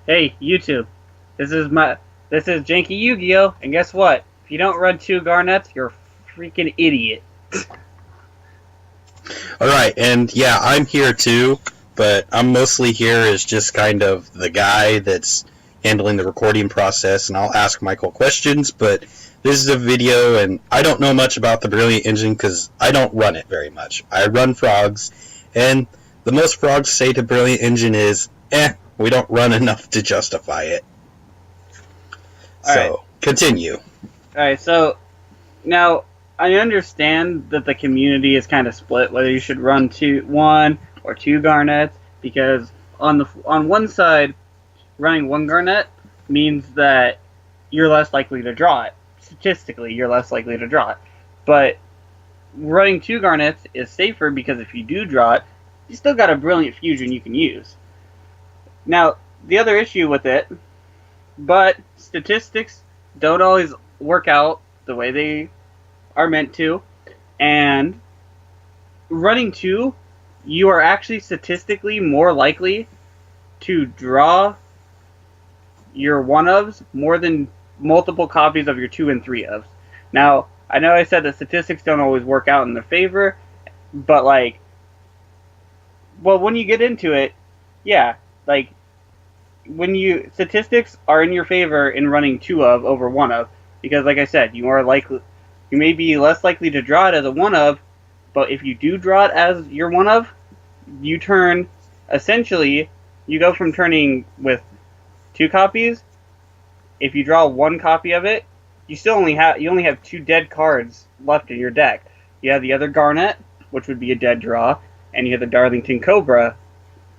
Hey, YouTube. This is JankyYGO, and guess what? If you don't run two garnets, you're a freaking idiot. Alright, and yeah, I'm here too, but I'm mostly here as just kind of the guy that's handling the recording process, and I'll ask Michael questions, but this is a video, and I don't know much about the Brilliant Engine because I don't run it very much. I run frogs, and the most frogs say to Brilliant Engine is, we don't run enough to justify it. So, continue. Alright, so now I understand that the community is kind of split whether you should run one or two garnets, because on one side, running one garnet means that you're less likely to draw it. Statistically, you're less likely to draw it. But running two garnets is safer because if you do draw it, you still got a brilliant fusion you can use. Now, the other issue with it, but statistics don't always work out the way they are meant to, and running two, you are actually statistically more likely to draw your one-ofs more than multiple copies of your two and three ofs. Now, I know I said that statistics don't always work out in their favor, but when you get into it, yeah, statistics are in your favor in running two of over one of, because like I said, you may be less likely to draw it as a one of, but if you do draw it as your one of, you go from turning with two copies. If you draw one copy of it, you only have two dead cards left in your deck. You have the other Garnet, which would be a dead draw, and you have the Darlington Cobra,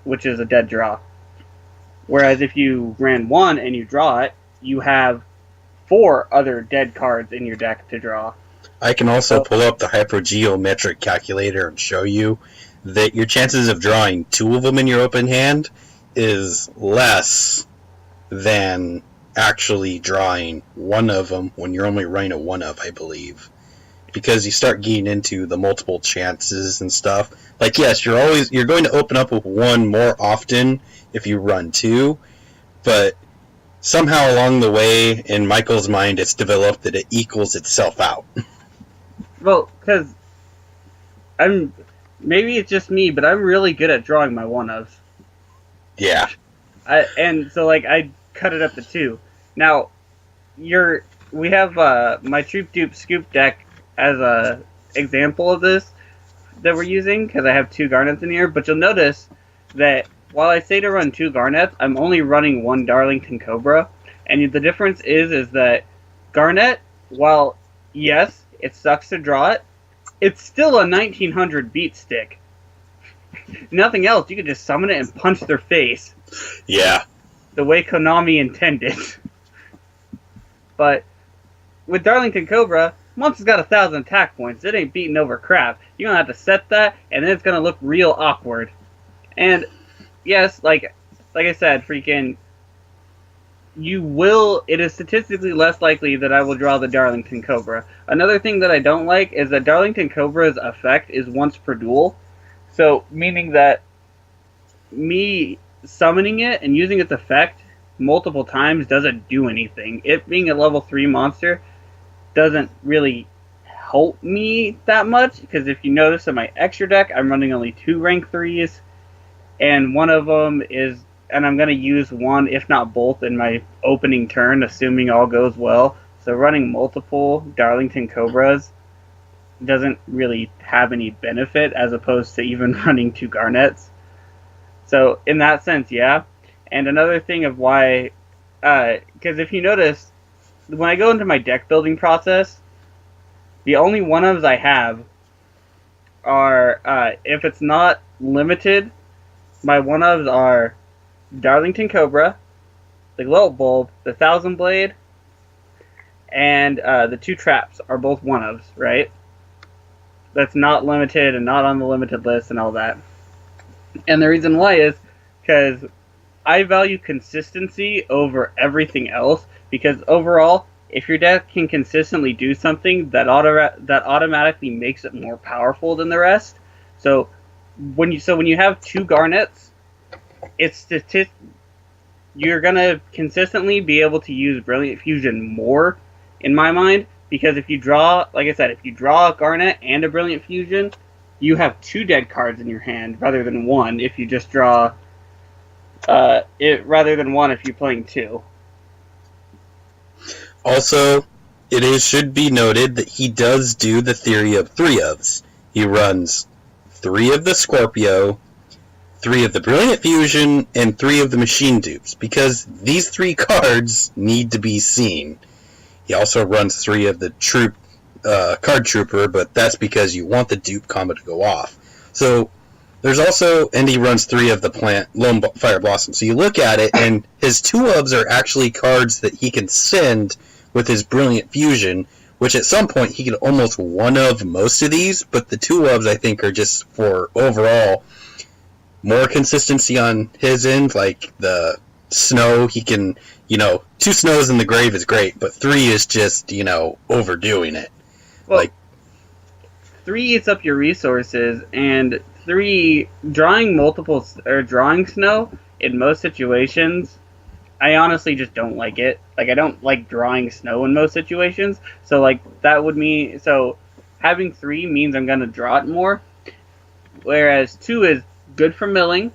which is a dead draw. Whereas if you ran one and you draw it, you have four other dead cards in your deck to draw. I can also pull up the hypergeometric calculator and show you that your chances of drawing two of them in your open hand is less than actually drawing one of them when you're only running a one of, I believe. Because you start getting into the multiple chances and stuff. Like, yes, you're going to open up with one more often if you run two, but somehow along the way, in Michael's mind, it's developed that it equals itself out. Well, because maybe it's just me, but I'm really good at drawing my one-ofs. Yeah. I cut it up to two. Now, we have my Troop Dupe Scoop deck as a example of this that we're using, because I have two garnets in here, but you'll notice that while I say to run two garnets, I'm only running one Darlington Cobra, and the difference is that Garnet, while yes, it sucks to draw it, it's still a 1900 beat stick. Nothing else, you can just summon it and punch their face. Yeah. The way Konami intended. But with Darlington Cobra, once it's got 1,000 attack points, it ain't beating over crap. You're gonna have to set that, and then it's gonna look real awkward. And yes, like I said, it is statistically less likely that I will draw the Darlington Cobra. Another thing that I don't like is that Darlington Cobra's effect is once per duel. So, meaning that me summoning it and using its effect multiple times doesn't do anything. It being a level 3 monster doesn't really help me that much, because if you notice in my extra deck, I'm running only 2 rank 3s, and one of them is, and I'm going to use one, if not both, in my opening turn, assuming all goes well. So running multiple Darlington Cobras doesn't really have any benefit, as opposed to even running 2 Garnets. So in that sense, yeah. And another thing of why, because if you notice, when I go into my deck building process, the only one-ofs I have are, if it's not limited, my one-ofs are Darlington Cobra, the Glow Bulb, the Thousand Blade, and the 2 traps are both one-ofs, right? That's not limited and not on the limited list and all that. And the reason why is because I value consistency over everything else, because overall, if your deck can consistently do something, that automatically makes it more powerful than the rest. So when you have 2 garnets, it's you're gonna consistently be able to use Brilliant Fusion more, in my mind, because if you draw, like I said, if you draw a Garnet and a Brilliant Fusion, you have 2 dead cards in your hand rather than 1 if you just draw rather than 1 if you're playing 2. Also, should be noted that he does do the theory of 3-ofs. He runs 3 of the Scorpio, 3 of the Brilliant Fusion, and 3 of the Machine Dupes, because these 3 cards need to be seen. He also runs 3 of the Card Trooper, but that's because you want the dupe combo to go off. So, there's also, and he runs 3 of the plant, Lone Fire Blossom. So you look at it, and his 2-ofs are actually cards that he can send with his Brilliant Fusion, which at some point he can almost 1-of most of these, but the 2-ofs I think are just for overall more consistency on his end, like the snow, he can, 2 snows in the grave is great, but 3 is just, overdoing it. Well, 3 eats up your resources, and 3 drawing drawing snow in most situations, I honestly just don't like it. Like, I don't like drawing snow in most situations, so that would mean, so having 3 means I'm gonna draw it more, whereas 2 is good for milling,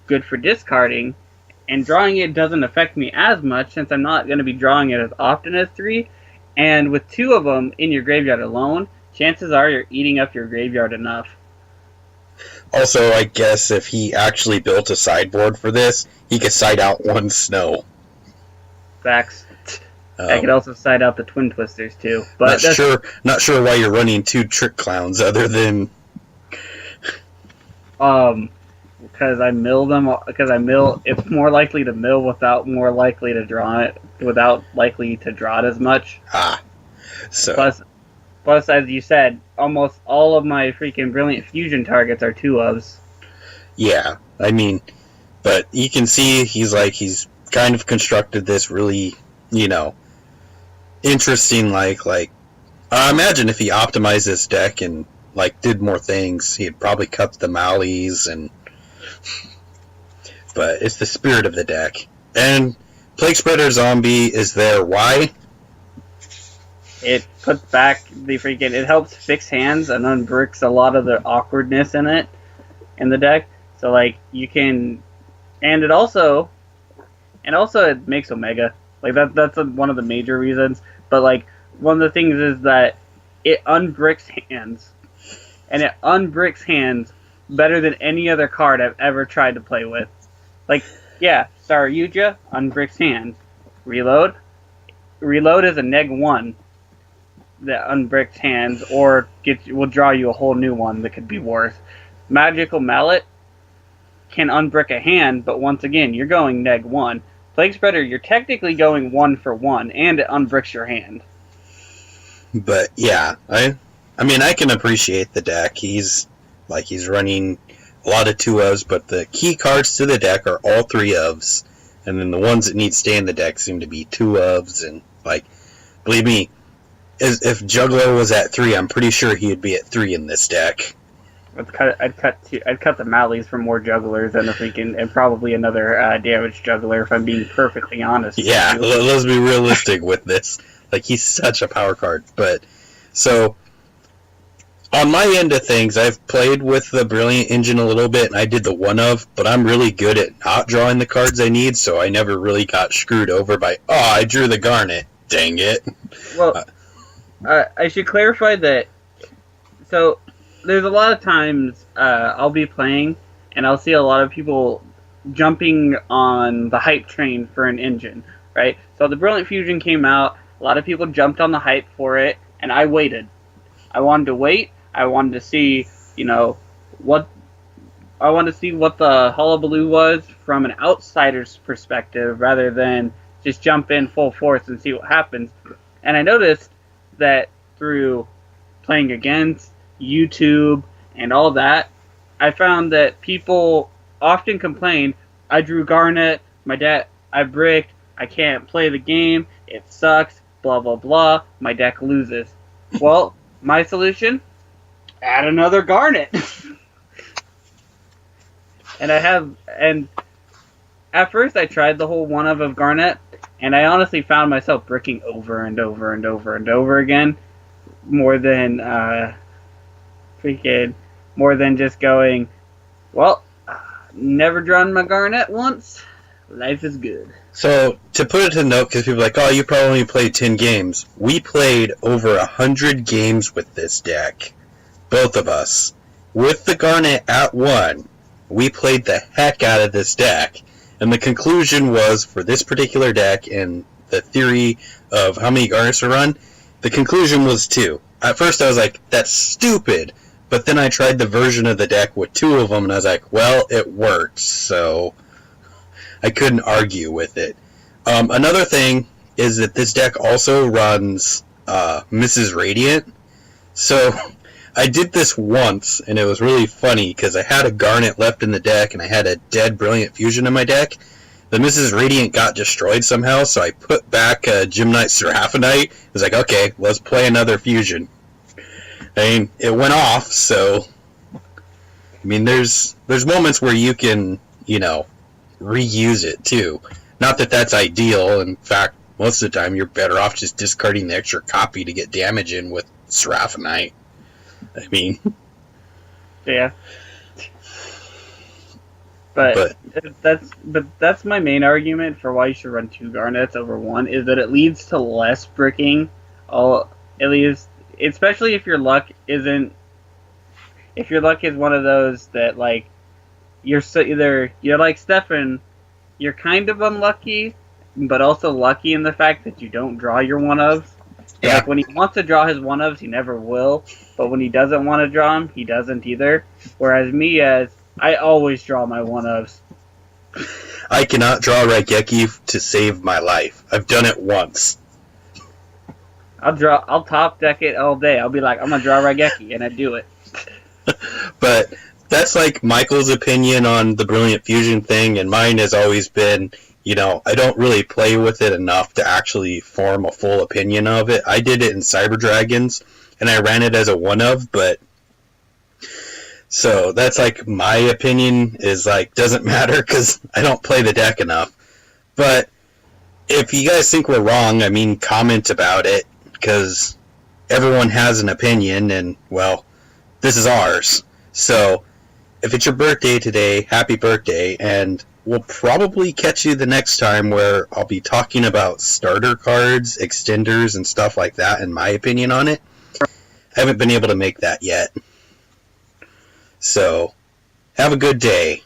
good for discarding, and drawing it doesn't affect me as much since I'm not going to be drawing it as often as 3, and with 2 of them in your graveyard alone, chances are you're eating up your graveyard enough. Also, I guess if he actually built a sideboard for this, he could side out 1 snow. Facts. I could also side out the Twin Twisters too. But not sure why you're running 2 Trick Clowns other than because I mill them. Because it's more likely to mill without likely to draw it as much. So. Plus, as you said, almost all of my freaking Brilliant Fusion targets are 2-ofs. Yeah, I mean, but you can see he's kind of constructed this really, interesting, imagine if he optimized this deck and, did more things, he'd probably cut the Malleys, but it's the spirit of the deck. And Plague Spreader Zombie is there. Why? It puts back it helps fix hands and unbricks a lot of the awkwardness in the deck. So, you can, and it also it makes Omega. That's one of the major reasons. But, one of the things is that it unbricks hands. And it unbricks hands better than any other card I've ever tried to play with. Saryuja unbricks hands. Reload is a -1 that unbricks hands, or will draw you a whole new one that could be worse. Magical Mallet can unbrick a hand, but once again, you're going -1. Plague Spreader, you're technically going 1 for 1, and it unbricks your hand. But yeah, I mean, I can appreciate the deck. He's running a lot of 2-ofs, but the key cards to the deck are all 3-ofs, and then the ones that need to stay in the deck seem to be 2-ofs, and believe me, if Juggler was at 3, I'm pretty sure he'd be at 3 in this deck. I'd cut the Malleys for more Jugglers and probably another damaged Juggler, if I'm being perfectly honest. Yeah, let's be realistic with this. He's such a power card. But so on my end of things, I've played with the Brilliant Engine a little bit, and I did the 1-of, but I'm really good at not drawing the cards I need, so I never really got screwed over by, I drew the Garnet. Dang it. Well, I should clarify that. So, there's a lot of times I'll be playing, and I'll see a lot of people jumping on the hype train for an engine, right? So the Brilliant Fusion came out, a lot of people jumped on the hype for it, and I waited. I wanted to wait. I wanted to see, what the hullabaloo was from an outsider's perspective, rather than just jump in full force and see what happens. And I noticed that through playing against YouTube and all that, I found that people often complain, I drew Garnet, I bricked, I can't play the game, it sucks, blah blah blah, my deck loses. Well, my solution? Add another Garnet. and at first I tried the whole one of garnet, and I honestly found myself bricking over and over and over and over again, more than more than just going, well, never drawn my garnet once. Life is good. So, to put it to note, because people are like, oh, you probably only played 10 games. We played over 100 games with this deck. Both of us. With the garnet at 1, we played the heck out of this deck. And the conclusion was, for this particular deck, and the theory of how many garnets to run, the conclusion was 2. At first I was like, that's stupid. But then I tried the version of the deck with 2 of them, and I was like, well, it works, so I couldn't argue with it. Another thing is that this deck also runs Mrs. Radiant. So I did this once, and it was really funny, because I had a garnet left in the deck, and I had a dead Brilliant Fusion in my deck. The Mrs. Radiant got destroyed somehow, so I put back a Gymnite Seraphinite. I was like, okay, let's play another fusion. I mean, it went off, so I mean, there's moments where you can, reuse it too. Not that that's ideal. In fact, most of the time you're better off just discarding the extra copy to get damage in with Seraphinite. I mean, yeah. But that's my main argument for why you should run 2 garnets over 1, is that it leads to less bricking. At least, especially if your luck is one of those that, like, you're like Steafen, you're kind of unlucky, but also lucky in the fact that you don't draw your one-ofs. Yeah. Like, when he wants to draw his one-ofs, he never will, but when he doesn't want to draw them, he doesn't either. Whereas I always draw my one-ofs. I cannot draw Raigeki to save my life. I've done it once. I'll top deck it all day. I'll be like, I'm gonna draw Raigeki, and I do it. But that's like Michael's opinion on the Brilliant Fusion thing, and mine has always been, I don't really play with it enough to actually form a full opinion of it. I did it in Cyber Dragons, and I ran it as a one-of, but so that's like my opinion is like, doesn't matter because I don't play the deck enough. But if you guys think we're wrong, I mean, comment about it, because everyone has an opinion, and, well, this is ours. So, if it's your birthday today, happy birthday, and we'll probably catch you the next time where I'll be talking about starter cards, extenders, and stuff like that, and my opinion on it. I haven't been able to make that yet. So, have a good day.